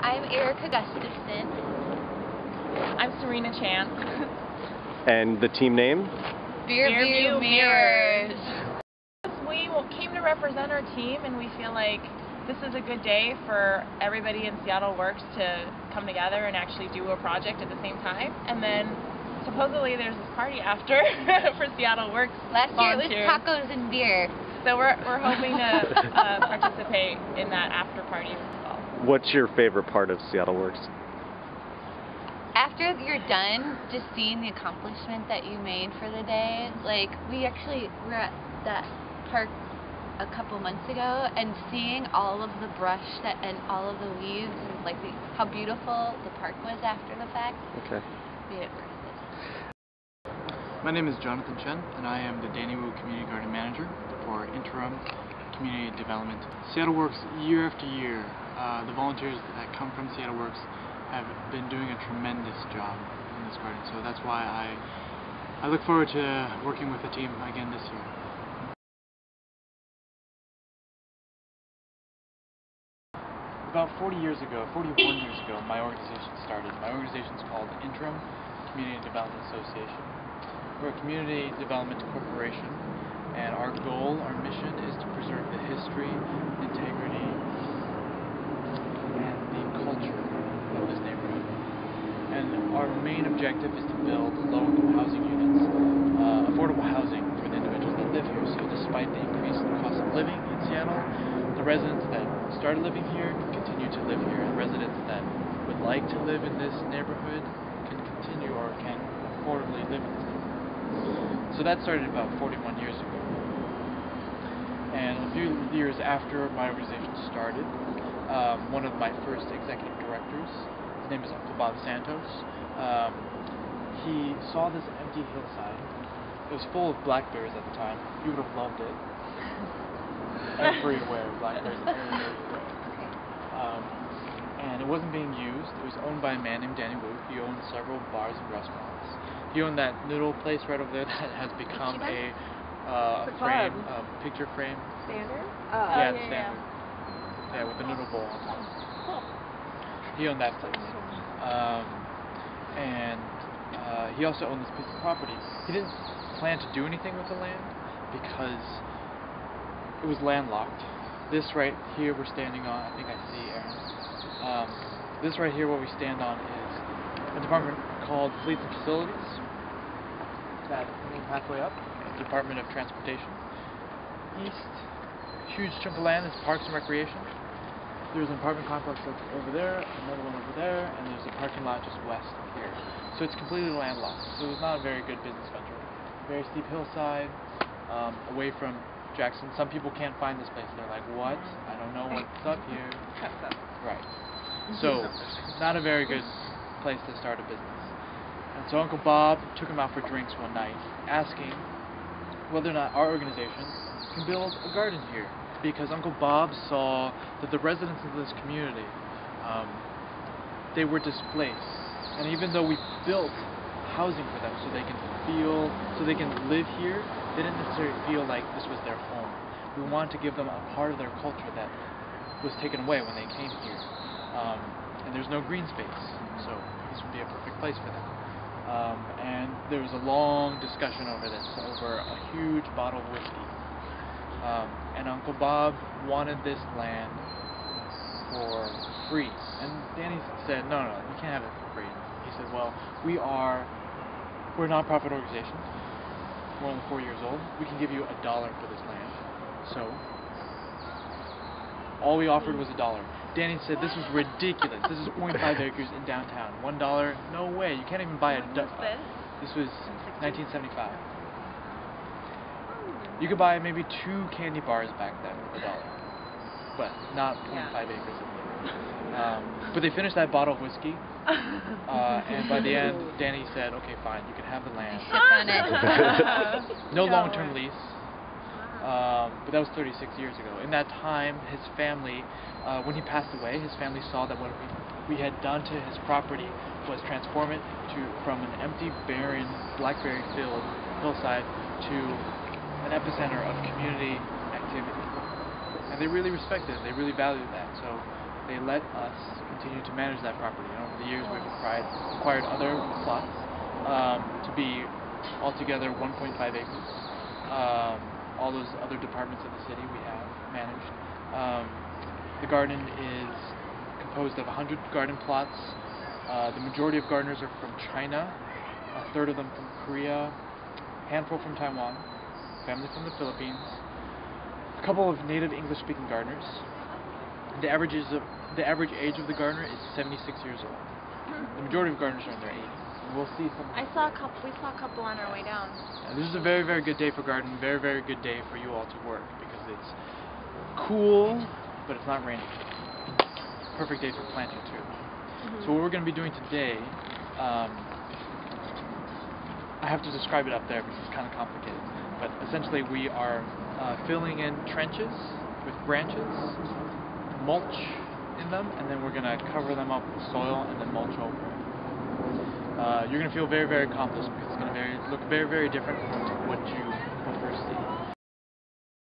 I'm Erica Gustafson. I'm Serena Chance. And the team name? Beerview Mirrors. We came to represent our team, and we feel like this is a good day for everybody in Seattle Works to come together and actually do a project at the same time. And then supposedly there's this party after for Seattle Works Last year it was volunteers. tacos and beer. So we're hoping to participate in that after party as well. What's your favorite part of Seattle Works? After you're done, just seeing the accomplishment that you made for the day. Like, we were at that park a couple months ago and seeing all of the brush and all of the leaves and like how beautiful the park was after the fact. Okay. Made it worth it. My name is Jonathan Chen, and I am the Danny Wu Community Garden Manager for Interim Community Development. Seattle Works, year after year, the volunteers that come from Seattle Works have been doing a tremendous job in this garden, so that's why I look forward to working with the team again this year. About 41 years ago, my organization started. My organization is called Interim Community Development Association. We're a community development corporation, and our goal, our mission, is to preserve the history, integrity, and the culture of this neighborhood. And our main objective is to build low-income housing units, affordable housing for the individuals that live here. So despite the increased cost of living in Seattle, the residents that started living here continue to live here, and residents that would like to live in this neighborhood can continue or can affordably live in this neighborhood. So that started about 41 years ago. And a few years after my organization started, one of my first executive directors, his name is Uncle Bob Santos, he saw this empty hillside. It was full of blackberries at the time. You would have loved it. Everywhere, blackberries everywhere. And it wasn't being used. It was owned by a man named Danny Wu. He owned several bars and restaurants. He owned that little place right over there that has become a frame, picture frame. Standard? Yeah, it's standard. Yeah, with the noodle bowl on top. Cool. He owned that place. And he also owned this piece of property. He didn't plan to do anything with the land because it was landlocked. This right here we're standing on, I think I see Aaron. This right here, what we stand on, is a department called Fleets and Facilities. That main pathway up, Department of Transportation. East, huge chunk of land is Parks and Recreation. There's an apartment complex that's over there, another one over there, and there's a parking lot just west of here. So it's completely landlocked. So it's not a very good business venture. Very steep hillside, away from Jackson. Some people can't find this place. They're like, what? I don't know what's up here. Right. So, not a very good place to start a business. And so Uncle Bob took him out for drinks one night, asking whether or not our organization can build a garden here. Because Uncle Bob saw that the residents of this community, they were displaced. And even though we built housing for them so they can live here, they didn't necessarily feel like this was their home. We wanted to give them a part of their culture that was taken away when they came here. And there's no green space, so this would be a perfect place for them. And there was a long discussion over this, over a huge bottle of whiskey. And Uncle Bob wanted this land for free. And Danny said, no, you can't have it for free. He said, well, we're a non-profit organization. We're only 4 years old. We can give you $1 for this land. So, all we offered was $1. Danny said this was ridiculous. This is 0.5 acres in downtown. $1? No way. You can't even buy a... This was 1975. You could buy maybe 2 candy bars back then with $1. But not 0.5 acres of land. But they finished that bottle of whiskey. And by the end, Danny said, okay, fine, you can have the land. No long-term lease. But that was 36 years ago. In that time, his family, when he passed away, his family saw that what we had done to his property was transform it from an empty, barren, blackberry-filled hillside to an epicenter of community activity. And they really respected it. They really valued that. So they let us continue to manage that property. And over the years, we've acquired other plots to be altogether 1.5 acres. All those other departments of the city we have managed. The garden is composed of 100 garden plots. The majority of gardeners are from China, a third of them from Korea, a handful from Taiwan, family from the Philippines, a couple of native English-speaking gardeners. The average age of the gardener is 76 years old. The majority of gardeners are in their 80s. And we'll see some. We saw a couple on our way down. Yeah, this is a very, very good day for gardening. Very, very good day for you all to work because it's cool, but it's not raining. Perfect day for planting too. So what we're going to be doing today, I have to describe it up there because it's kind of complicated. But essentially, we are filling in trenches with branches, mulch in them, and then we're going to cover them up with soil and then mulch over it. You're going to feel very, very accomplished because it's going to look very, very different from what you will first see.